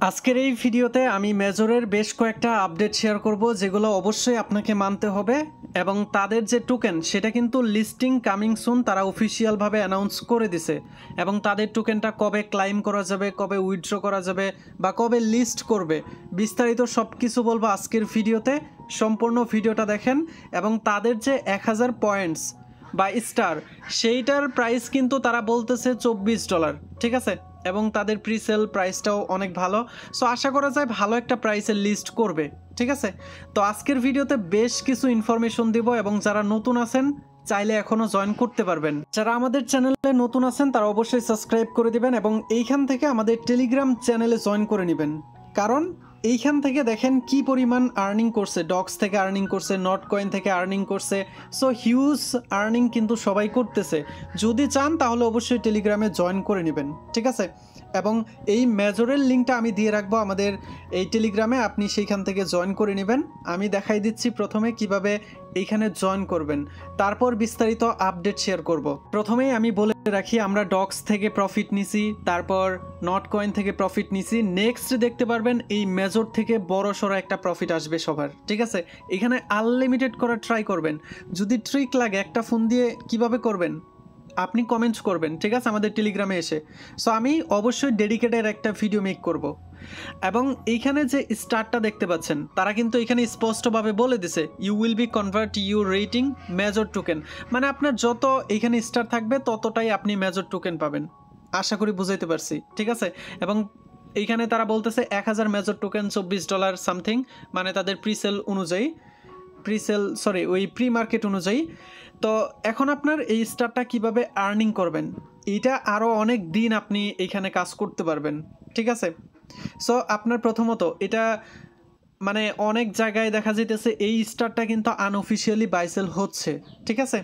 আজকের এই ভিডিওতে আমি মেজরের বেশ কয়েকটা আপডেট শেয়ার করব যেগুলো অবশ্যই আপনাকে মানতে হবে এবং তাদের যে টোকেন সেটা কিন্তু লিস্টিং কামিং সুন তারা অফিসিয়ালভাবে অ্যানাউন্স করে দিছে এবং তাদের টোকেনটা কবে ক্লাইম করা যাবে, কবে উইথড্র করা যাবে বা কবে লিস্ট করবে, বিস্তারিত সব কিছু বলবো আজকের ভিডিওতে। সম্পূর্ণ ভিডিওটা দেখেন এবং তাদের যে 1000 পয়েন্টস বা স্টার সেইটার প্রাইস কিন্তু তারা বলতেছে $24, ঠিক আছে, এবং তাদের প্রিসেল প্রাইসটাও অনেক ভালো। সো আশা করা যায় ভালো একটা প্রাইসের লিস্ট করবে, ঠিক আছে। তো আজকের ভিডিওতে বেশ কিছু ইনফরমেশন দিব এবং যারা নতুন আছেন চাইলে এখনও জয়েন করতে পারবেন। যারা আমাদের চ্যানেলে নতুন আছেন তারা অবশ্যই সাবস্ক্রাইব করে দিবেন এবং এইখান থেকে আমাদের টেলিগ্রাম চ্যানেলে জয়েন করে নেবেন, কারণ এইখান থেকে দেখেন কি পরিমাণ আর্নিং করছে। ডক্স থেকে আর্নিং করছে, নট কয়েন থেকে আর্নিং করছে। সো হিউজ আর্নিং কিন্তু সবাই করতেছে। যদি চান তাহলে অবশ্যই টেলিগ্রামে জয়েন করে নেবেন, ঠিক আছে। এবং এই মেজরের লিঙ্কটা আমি দিয়ে রাখবো আমাদের এই টেলিগ্রামে, আপনি সেইখান থেকে জয়েন করে নেবেন। আমি দেখাই দিচ্ছি প্রথমে কিভাবে এইখানে জয়েন করবেন, তারপর বিস্তারিত আপডেট শেয়ার করব। প্রথমেই আমি বলে রাখি আমরা ডক্স থেকে প্রফিট নিছি, তারপর নট কয়েন থেকে প্রফিট নিছি। নেক্সট দেখতে পারবেন এই মেজর থেকে বড় সড়ো একটা প্রফিট আসবে সবার, ঠিক আছে। এখানে আনলিমিটেড করার ট্রাই করবেন। যদি ট্রিক লাগে একটা ফোন দিয়ে কিভাবে করবেন আপনি কমেন্টস করবেন, ঠিক আছে, আমাদের টেলিগ্রামে এসে। সো আমি অবশ্যই ডেডিকেটেড একটা ভিডিও মেক করব। এবং এইখানে যে স্টারটা দেখতে পাচ্ছেন তারা কিন্তু এখানে স্পষ্টভাবে বলে দিছে you will be convert your rating major token, মানে আপনার যত এইখানে স্টার থাকবে ততটাই আপনি মেজর টোকেন পাবেন। আশা করি বুঝাইতে পারছি, ঠিক আছে। এবং এইখানে তারা বলতেছে 1000 মেজর টোকেন $24 সামথিং, মানে তাদের প্রিসেল অনুযায়ী, ওই প্রি মার্কেট অনুযায়ী। তো এখন আপনার এই স্টারটা কিভাবে আর্নিং করবেন, এইটা আরও অনেক দিন আপনি এইখানে কাজ করতে পারবেন, ঠিক আছে। সো আপনার প্রথমত এটা মানে অনেক জায়গায় দেখা যাইতেছে এই স্টারটা কিন্তু আনঅফিসিয়ালি বাইসেল হচ্ছে, ঠিক আছে।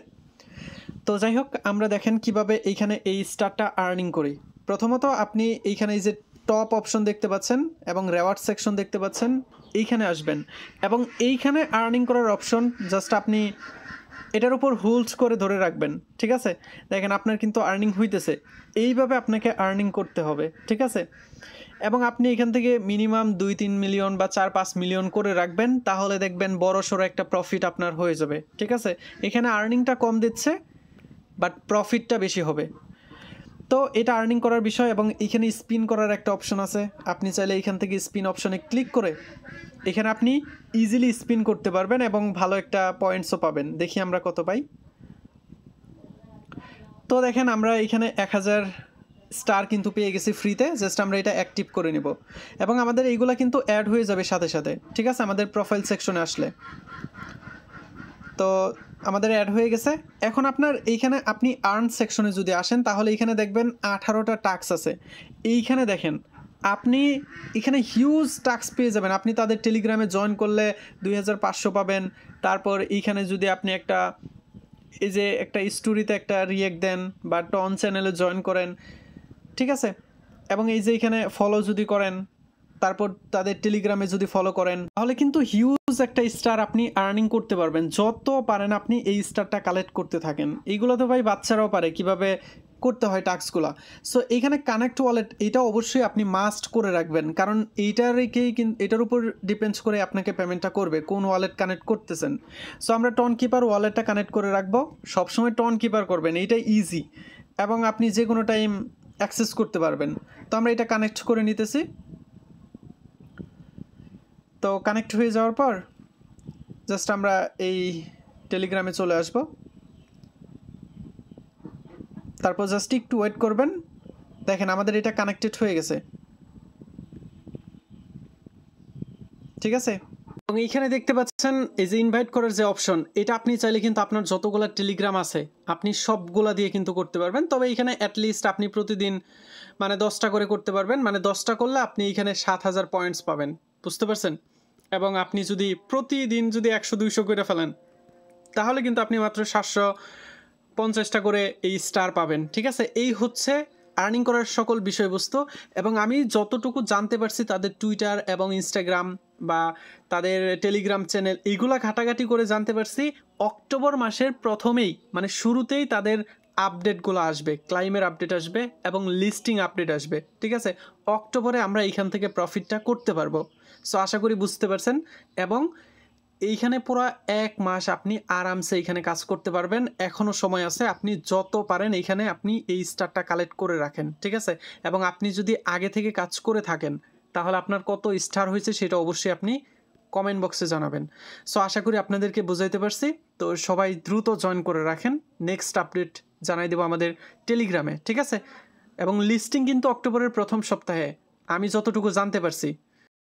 তো যাই হোক, আমরা দেখেন কিভাবে এইখানে এই স্টারটা আর্নিং করি। প্রথমত আপনি এইখানে এই যে টপ অপশন দেখতে পাচ্ছেন এবং রেওয়ার্ড সেকশন দেখতে পাচ্ছেন, এইখানে আসবেন এবং এইখানে আর্নিং করার অপশন জাস্ট আপনি এটার উপর হোল্ড করে ধরে রাখবেন, ঠিক আছে। দেখেন আপনার কিন্তু আর্নিং হইতেছে। এইভাবে আপনাকে আর্নিং করতে হবে, ঠিক আছে। এবং আপনি এখান থেকে মিনিমাম 2-3 মিলিয়ন বা 4-5 মিলিয়ন করে রাখবেন, তাহলে দেখবেন বড় সড়ো একটা প্রফিট আপনার হয়ে যাবে, ঠিক আছে। এখানে আর্নিংটা কম দিচ্ছে বাট প্রফিটটা বেশি হবে। তো এটা আর্নিং করার বিষয়। এবং এখানে স্পিন করার একটা অপশন আছে, আপনি চাইলে এখান থেকে স্পিন অপশনে ক্লিক করে এখানে আপনি ইজিলি স্পিন করতে পারবেন এবং ভালো একটা পয়েন্টসও পাবেন। দেখি আমরা কত পাই। তো দেখেন আমরা এখানে 1000 স্টার কিন্তু পেয়ে গেছি ফ্রিতে। জাস্ট আমরা এটা অ্যাক্টিভ করে নেব এবং আমাদের এইগুলা কিন্তু অ্যাড হয়ে যাবে সাথে সাথে, ঠিক আছে, আমাদের প্রোফাইল সেকশনে আসলে। তো আমাদের অ্যাড হয়ে গেছে। এখন আপনার এইখানে আপনি আর্ন সেকশনে যদি আসেন তাহলে এখানে দেখবেন 18টা টাস্ক আছে। এইখানে দেখেন আপনি এখানে হিউজ টাস্ক পেয়ে যাবেন। আপনি তাদের টেলিগ্রামে জয়েন করলে 2500 পাবেন। তারপর এইখানে যদি আপনি একটা এই যে একটা স্টোরিতে একটা রিয়েক্ট দেন বা টন চ্যানেলে জয়েন করেন, ঠিক আছে, এবং এই যে এখানে ফলো যদি করেন, তারপর তাদের টেলিগ্রামে যদি ফলো করেন, তাহলে কিন্তু হিউজ একটা স্টার আপনি আর্নিং করতে পারবেন। যত পারেন আপনি এই স্টারটা কালেক্ট করতে থাকেন। এইগুলো তো ভাই বাচ্চারাও পারে কিভাবে করতে হয় টাস্কগুলো। সো এইখানে কানেক্ট ওয়ালেট এটা অবশ্যই আপনি মাস্ট করে রাখবেন, কারণ এটার উপর ডিপেন্ডস করে আপনাকে পেমেন্টটা করবে কোন ওয়ালেট কানেক্ট করতেছেন। সো আমরা টন কিপার ওয়ালেটটা কানেক্ট করে রাখবো। সবসময় টন কিপার করবেন, এইটা ইজি এবং আপনি যে কোনো টাইম অ্যাক্সেস করতে পারবেন। তো আমরা এটা কানেক্ট করে নিতেছি। তো কানেক্ট হয়ে যাওয়ার পর জাস্ট আমরা এই টেলিগ্রামে চলে আসব। তারপর জাস্ট একটু ওয়েট করবেন। দেখেন আমাদের এটা কানেক্টেড হয়ে গেছে, ঠিক আছে। এবং এইখানে দেখতে পাচ্ছেন এই যে ইনভাইট করার যে অপশন, এটা আপনি চাইলে কিন্তু আপনার যতগুলো টেলিগ্রাম আছে আপনি সবগুলা দিয়ে কিন্তু করতে পারবেন। তবে এখানে অ্যাটলিস্ট আপনি প্রতিদিন মানে 10টা করে করতে পারবেন। মানে 10টা করলে আপনি এখানে 7000 পয়েন্টস পাবেন, বুঝতে পারছেন। এবং আপনি যদি প্রতিদিন যদি 100-200 করে ফেলেন তাহলে কিন্তু আপনি মাত্র 750টা করে এই স্টার পাবেন, ঠিক আছে। এই হচ্ছে আর্নিং করার সকল বিষয়বস্তু। এবং আমি যতটুকু জানতে পারছি তাদের টুইটার এবং ইনস্টাগ্রাম বা তাদের টেলিগ্রাম চ্যানেল এইগুলা ঘাটাঘাটি করে জানতে পারছি অক্টোবর মাসের প্রথমেই মানে শুরুতেই তাদের আপডেটগুলো আসবে, ক্লাইমের আপডেট আসবে এবং লিস্টিং আপডেট আসবে, ঠিক আছে? অক্টোবরে আমরা এইখান থেকে প্রফিটটা করতে পারবো। সো আশা করি বুঝতে পারছেন। এবং এইখানে পুরো 1 মাস আপনি আরামসে এইখানে কাজ করতে পারবেন। এখনও সময় আছে। আপনি যত পারেন এইখানে আপনি এই স্টারটা কালেক্ট করে রাখেন, ঠিক আছে? এবং আপনি যদি আগে থেকে কাজ করে থাকেন তাহলে আপনার কত স্টার হয়েছে সেটা অবশ্যই আপনি কমেন্ট বক্সে জানাবেন। সো আশা করি আপনাদেরকে বোঝাইতে পারছি। তো সবাই দ্রুত জয়েন করে রাখেন। নেক্সট আপডেট জানাই দেবো আমাদের টেলিগ্রামে, ঠিক আছে? এবং লিস্টিং কিন্তু অক্টোবরের প্রথম সপ্তাহে, আমি যতটুকু জানতে পারছি।